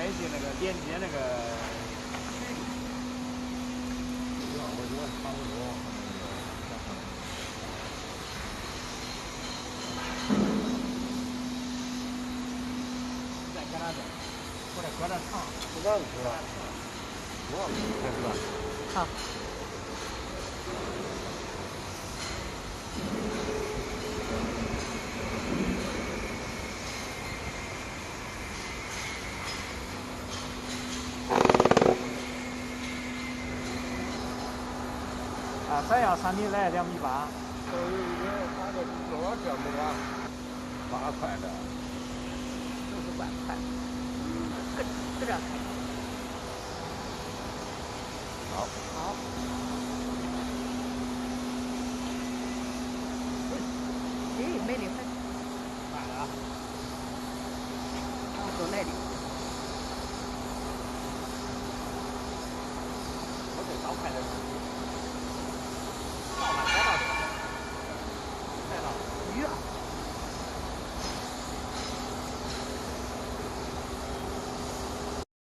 一些那个连接那个区域。我觉得差不多。再搁那点，或者搁点长。不让吃了，多少开始了？好。啊，咱要3米来2.8米。都有一个他这多少钱不吧？8块的。60块块。搁这。好。好。哎，美丽很。快了啊！够耐力。我这刀快点。